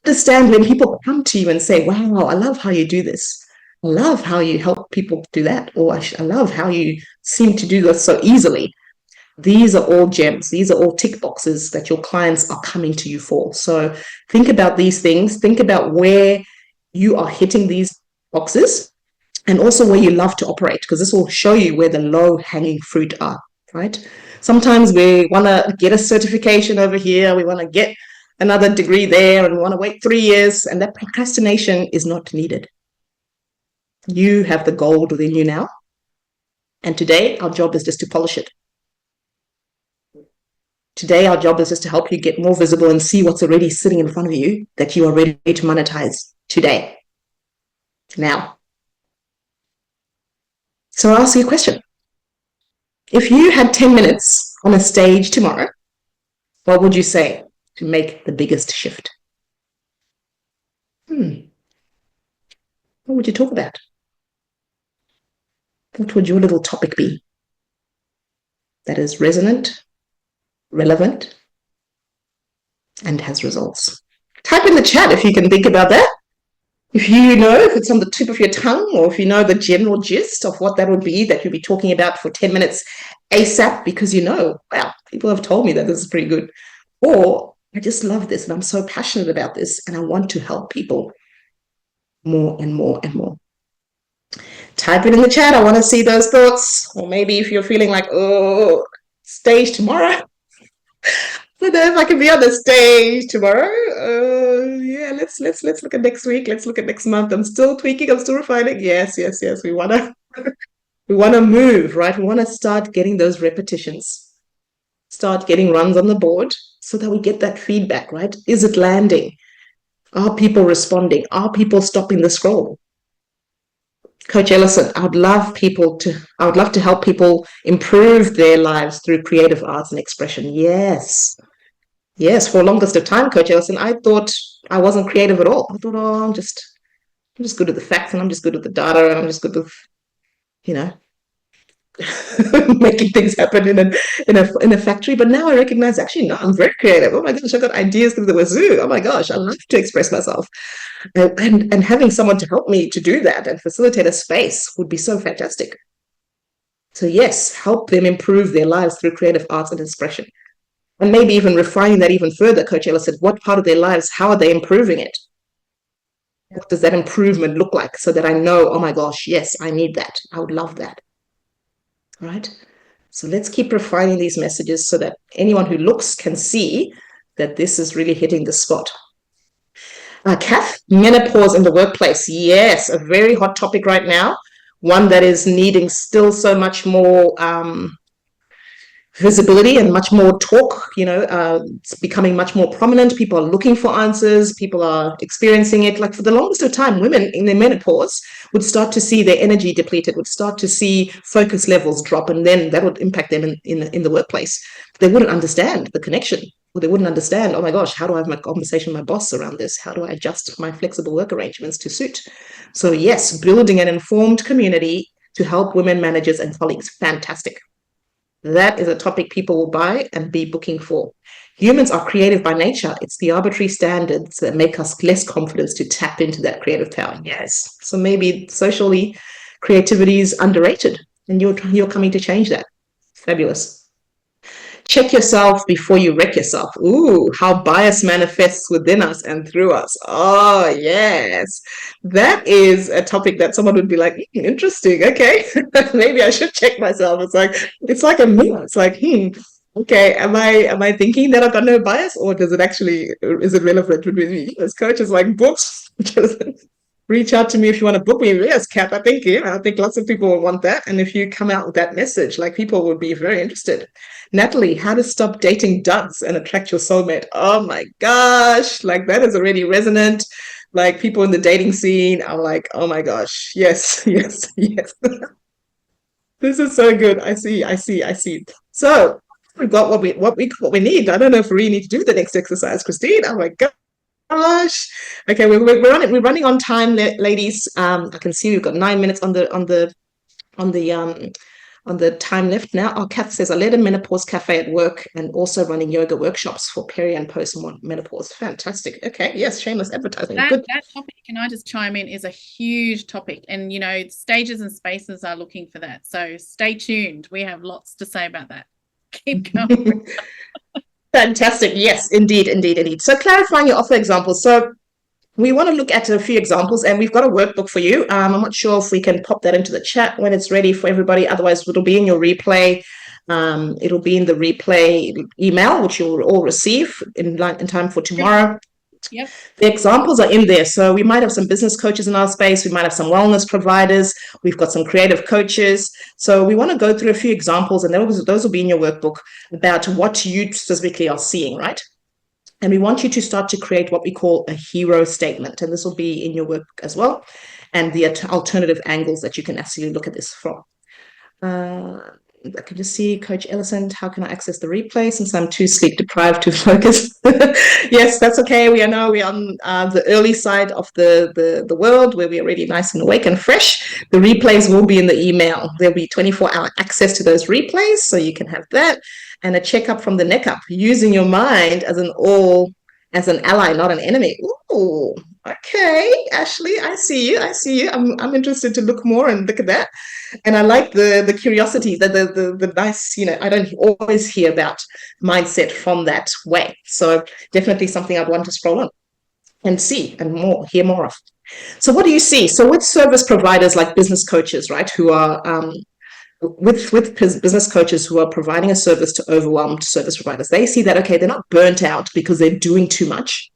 understand when people come to you and say, wow, I love how you do this. I love how you help people do that. Or I love how you seem to do this so easily. These are all gems. These are all tick boxes that your clients are coming to you for. So think about these things. Think about where you are hitting these boxes and also where you love to operate, because this will show you where the low-hanging fruit are, right? Sometimes we want to get a certification over here. We want to get another degree there, and we want to wait 3 years, and that procrastination is not needed. You have the gold within you now. And today, our job is just to polish it. Today, our job is just to help you get more visible and see what's already sitting in front of you that you are ready to monetize today. Now. So I'll ask you a question. If you had 10 minutes on a stage tomorrow, what would you say to make the biggest shift? What would you talk about? What would your little topic be that is resonant, relevant, and has results? Type in the chat if you can think about that. If you know, if it's on the tip of your tongue, or if you know the general gist of what that would be that you'll be talking about for 10 minutes ASAP, because wow, people have told me that this is pretty good. Or I just love this and I'm so passionate about this and I want to help people more and more and more. Type it in the chat. I want to see those thoughts. Or maybe if you're feeling like, oh, stage tomorrow. I don't know if I can be on the stage tomorrow. Yeah, let's look at next week. Let's look at next month. I'm still tweaking. I'm still refining. Yes. We wanna move, right? We want to start getting those repetitions, start getting runs on the board, so that we get that feedback, right? Is it landing? Are people responding? Are people stopping the scroll? Coach Ellison, I would love to help people improve their lives through creative arts and expression. Yes. For longest of time, Coach Ellison, I thought I wasn't creative at all. I thought, oh, I'm just good at the facts and I'm just good at the data and I'm just good with, making things happen in a factory. But now I recognize, actually, no, I'm very creative. Oh my gosh, I've got ideas through the wazoo. Oh my gosh, I love to express myself. And having someone to help me to do that and facilitate a space would be so fantastic. So yes, help them improve their lives through creative arts and expression. And maybe even refining that even further, Coach Ella said, what part of their lives, how are they improving it? What does that improvement look like? So that I know, oh my gosh, yes, I need that. I would love that. All right. So let's keep refining these messages so that anyone who looks can see that this is really hitting the spot. Kath, menopause in the workplace. Yes, a very hot topic right now. One that is needing still so much more visibility and much more talk. It's becoming much more prominent. People are looking for answers. People are experiencing it. Like for the longest of time, women in their menopause would start to see their energy depleted, would start to see focus levels drop, and then that would impact them in the workplace. They wouldn't understand the connection, or they wouldn't understand, oh my gosh, how do I have my conversation with my boss around this? How do I adjust my flexible work arrangements to suit? So yes, building an informed community to help women managers and colleagues. Fantastic. That is a topic people will buy and be booking for. Humans are creative by nature. It's the arbitrary standards that make us less confident to tap into that creative power. Yes. So maybe socially, creativity is underrated, and you're coming to change that. Fabulous. Check yourself before you wreck yourself. Ooh, how bias manifests within us and through us. Oh, yes. That is a topic that someone would be like, interesting. Okay, maybe I should check myself. It's like a mirror. It's like, okay, am I thinking that I've got no bias, or is it relevant with me? As coaches, like books, reach out to me if you want to book me. Yes, Kat, I think lots of people will want that. And if you come out with that message, like people would be very interested. Natalie, how to stop dating duds and attract your soulmate. Oh my gosh, like that is already resonant. Like people in the dating scene are like, oh my gosh, yes. This is so good. I see. So we've got what we need. I don't know if we really need to do the next exercise, Christine. Oh my gosh. Okay, we're running on time, ladies. I can see we've got 9 minutes on the time left now. Oh, Kath says, I led a menopause cafe at work and also running yoga workshops for peri and post menopause. Fantastic. Okay, yes, shameless advertising. Good.
That topic, can I just chime in, is a huge topic, and stages and spaces are looking for that. So stay tuned. We have lots to say about that. Keep going.
Fantastic. Yes, indeed. So clarifying your offer examples. So we want to look at a few examples, and we've got a workbook for you. I'm not sure if we can pop that into the chat when it's ready for everybody. Otherwise, it'll be in your replay. It'll be in the replay email, which you'll all receive in time for tomorrow.
Yep.
The examples are in there. So we might have some business coaches in our space. We might have some wellness providers. We've got some creative coaches. So we want to go through a few examples, and those will be in your workbook about what you specifically are seeing, right? And we want you to start to create what we call a hero statement. And this will be in your work as well. And the alternative angles that you can actually look at this from. I can just see Coach Ellison, how can I access the replay since I'm too sleep deprived to focus? Yes, that's okay. We're on the early side of the world where we're already nice and awake and fresh. The replays will be in the email. There'll be 24-hour access to those replays, so you can have that. And a checkup from the neck up, using your mind as an all as an ally, not an enemy. Ooh, okay, Ashley, I see you. I see you. I'm interested to look more and look at that. And I like the curiosity, the nice, I don't always hear about mindset from that way. So definitely something I'd want to scroll on and see and hear more of. So what do you see? So with service providers like business coaches, right, who are with business coaches who are providing a service to overwhelmed service providers, they see that, okay, they're not burnt out because they're doing too much.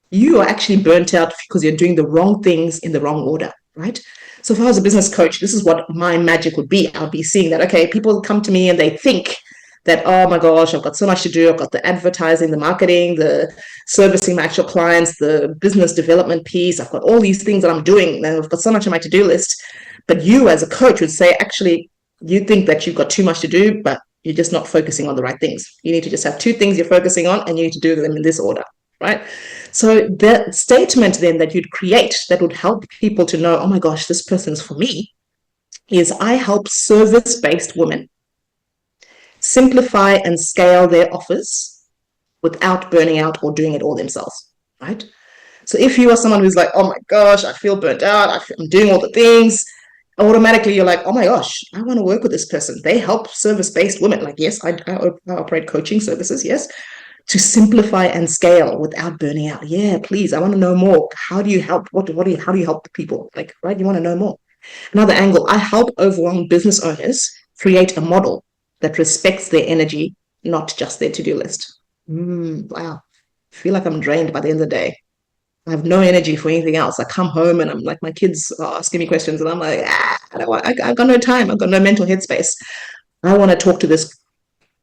You are actually burnt out because you're doing the wrong things in the wrong order, right? So if I was a business coach, this is what my magic would be. I'll be seeing that, okay, people come to me and they think that, oh my gosh, I've got so much to do. I've got the advertising, the marketing, the servicing my actual clients, the business development piece. I've got all these things that I'm doing, and I've got so much on my to-do list. But you as a coach would say, actually, you think that you've got too much to do, but you're just not focusing on the right things. You need to just have two things you're focusing on, and you need to do them in this order, right? So the statement then that you'd create that would help people to know, oh my gosh, this person's for me, is I help service-based women simplify and scale their offers without burning out or doing it all themselves, right? So if you are someone who's like, oh my gosh, I feel burnt out, I'm doing all the things, automatically you're like, oh my gosh, I want to work with this person. They help service-based women. Like, yes, I operate coaching services, yes, to simplify and scale without burning out. Yeah, please, I want to know more. How do you help? How do you help the people? Like, right, you want to know more. Another angle, I help overwhelmed business owners create a model that respects their energy, not just their to-do list. Wow. I feel like I'm drained by the end of the day. I have no energy for anything else. I come home and I'm like, my kids are asking me questions and I'm like, I've got no time. I've got no mental headspace. I want to talk to this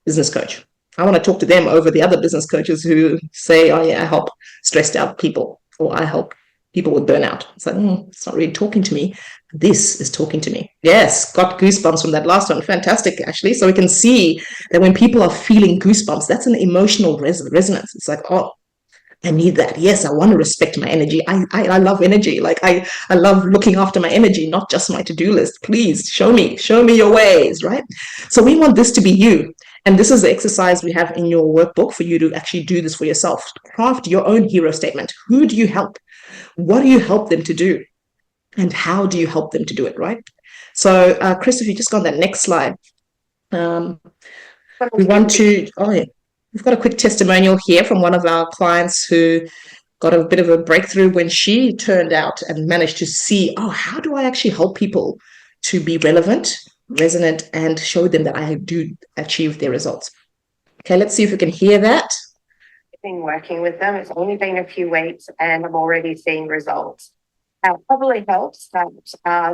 business coach. I want to talk to them over the other business coaches who say, oh yeah, I help stressed out people, or I help people with burnout. It's like, it's not really talking to me. This is talking to me. Yes, got goosebumps from that last one. Fantastic, actually. So we can see that when people are feeling goosebumps, that's an emotional resonance. It's like, oh, I need that. Yes, I want to respect my energy. I love energy. Like I love looking after my energy, not just my to-do list. Please show me your ways, right? So we want this to be you. And this is the exercise we have in your workbook for you to actually do this for yourself. Craft your own hero statement. Who do you help? What do you help them to do? And how do you help them to do it, right? So, Chris, if you just go on that next slide. We want to, oh yeah, we've got a quick testimonial here from one of our clients who got a bit of a breakthrough when she turned out and managed to see, oh, how do I actually help people to be relevant, resonant, and show them that I do achieve their results. Okay, let's see if we can hear that.
Been working with them. It's only been a few weeks and I'm already seeing results. It probably helps that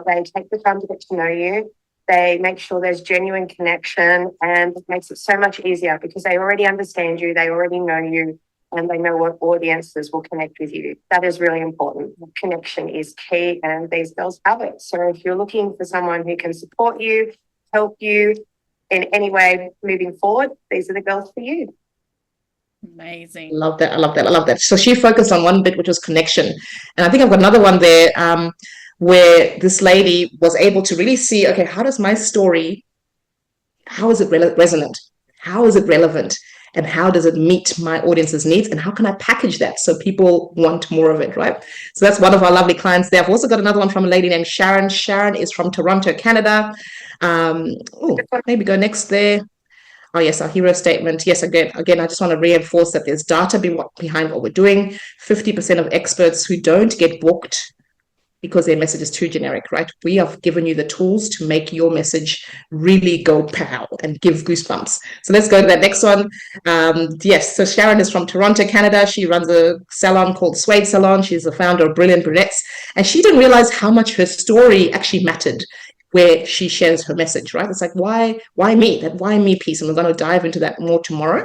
they take the time to get to know you. They make sure there's genuine connection, and it makes it so much easier because they already understand you, they already know you, and they know what audiences will connect with you. That is really important. Connection is key, and these girls have it. So if you're looking for someone who can support you, help you in any way moving forward, these are the girls for you.
Amazing.
Love that. I love that. I love that. So she focused on one bit, which was connection. And I think I've got another one there where this lady was able to really see, okay, how does my story, how is it resonant? How is it relevant? And how does it meet my audience's needs? And how can I package that so people want more of it, right? So that's one of our lovely clients there. I've also got another one from a lady named Sharon. Sharon is from Toronto, Canada. Maybe go next there. Oh, yes, our hero statement. Yes, again, I just want to reinforce that there's data behind what we're doing. 50% of experts who don't get booked because their message is too generic, right? We have given you the tools to make your message really go pow and give goosebumps. So let's go to that next one. Yes, so Sharon is from Toronto, Canada. She runs a salon called Suede Salon. She's the founder of Brilliant Brunettes. And she didn't realize how much her story actually mattered where she shares her message, right? It's like, why me? That why me piece. And we're going to dive into that more tomorrow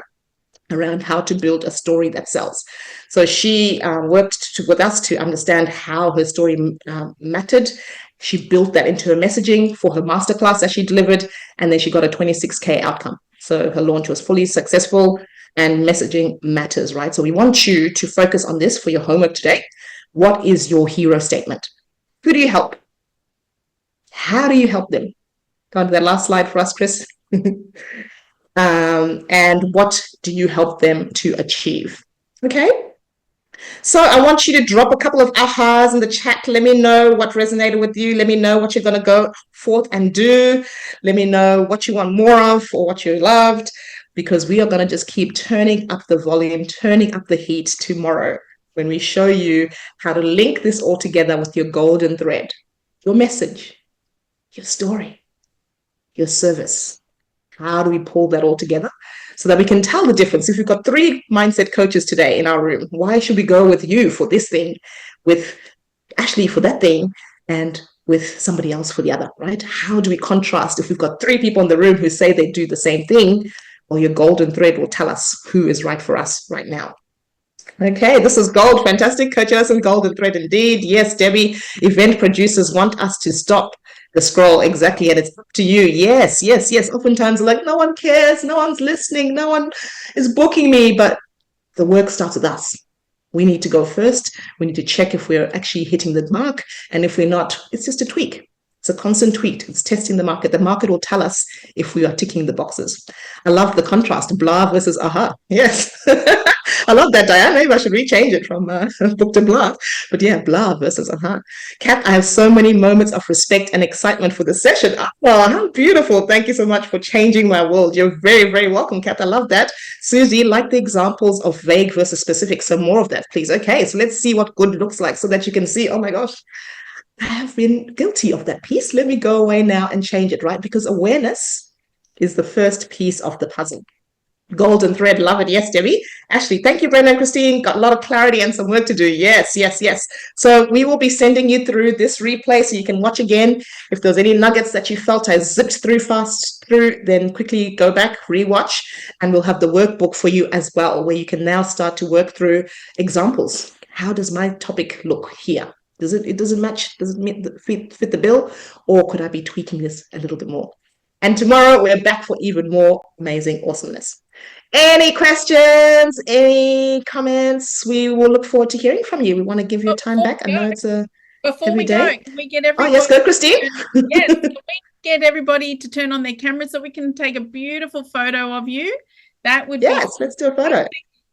around how to build a story that sells. So she worked with us to understand how her story mattered. She built that into her messaging for her masterclass that she delivered, and then she got a 26K outcome. So her launch was fully successful, and messaging matters, right? So we want you to focus on this for your homework today. What is your hero statement? Who do you help? How do you help them? Go on to that last slide for us, Chris. And what do you help them to achieve? Okay. So I want you to drop a couple of ahas in the chat. Let me know what resonated with you. Let me know what you're going to go forth and do. Let me know what you want more of or what you loved, because we are going to just keep turning up the volume, turning up the heat tomorrow when we show you how to link this all together with your golden thread, your message, your story, your service. How do we pull that all together so that we can tell the difference? If we've got 3 mindset coaches today in our room, why should we go with you for this thing, with Ashley for that thing, and with somebody else for the other, right? How do we contrast if we've got 3 people in the room who say they do the same thing? Well, your golden thread will tell us who is right for us right now. Okay, this is gold. Fantastic. Coach and golden thread indeed. Yes, Debbie, event producers want us to stop the scroll. Exactly. And it's up to you. Yes, yes, yes. Oftentimes, like, no one cares. No one's listening. No one is booking me. But the work starts with us. We need to go first. We need to check if we're actually hitting the mark. And if we're not, it's just a tweak. It's a constant tweak. It's testing the market. The market will tell us if we are ticking the boxes. I love the contrast, blah versus aha. Yes. I love that, Diane. Maybe I should rechange it from book to blah. But yeah, blah versus aha. Kat, I have so many moments of respect and excitement for this session. Oh, how beautiful. Thank you so much for changing my world. You're very, very welcome, Kat. I love that. Susie, like the examples of vague versus specific. So more of that, please. Okay, so let's see what good looks like so that you can see, oh my gosh, I have been guilty of that piece. Let me go away now and change it, right? Because awareness is the first piece of the puzzle. Golden thread, love it. Yes, Debbie. Ashley, thank you, Brenda and Christine. Got a lot of clarity and some work to do. Yes, yes, yes. So we will be sending you through this replay so you can watch again. If there's any nuggets that you felt I zipped through fast through, then quickly go back, rewatch, and we'll have the workbook for you as well, where you can now start to work through examples. How does my topic look here? It doesn't match? Does it fit the bill? Or could I be tweaking this a little bit more? And tomorrow we're back for even more amazing awesomeness. Any questions? Any comments? We will look forward to hearing from you. We want to give your time back. I know it's a
Before
every
we go,
day.
can we get
Oh,
everybody?
yes, go, Christine.
Yes, can we get everybody to turn on their cameras so we can take a beautiful photo of you? That would be
Yes, let's do a photo.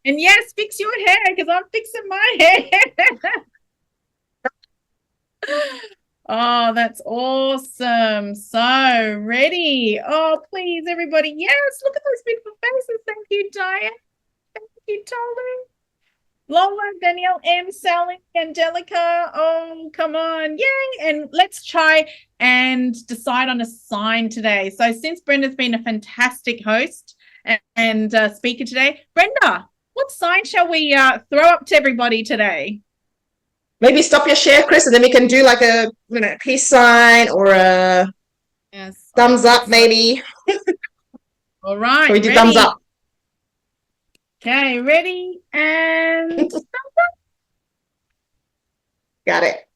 And yes, fix your hair because I'm fixing my hair. Oh, that's awesome. So ready. Oh, please, everybody. Yes, look at those beautiful faces. Thank you, Diane. Thank you, Tolu. Lola, Danielle, M, Sally, Angelica. Oh, come on. Yay. And let's try and decide on a sign today. So since Brenda's been a fantastic host and speaker today, Brenda, what sign shall we throw up to everybody today?
Maybe stop your share, Chris, and then we can do like a peace sign or a thumbs up, maybe.
All right.
We do thumbs up.
Okay, ready and
got it.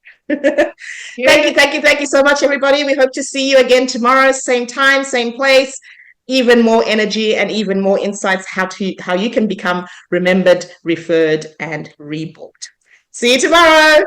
Thank you so much, everybody. We hope to see you again tomorrow, same time, same place. Even more energy and even more insights how you can become remembered, referred, and rebooked. See you tomorrow.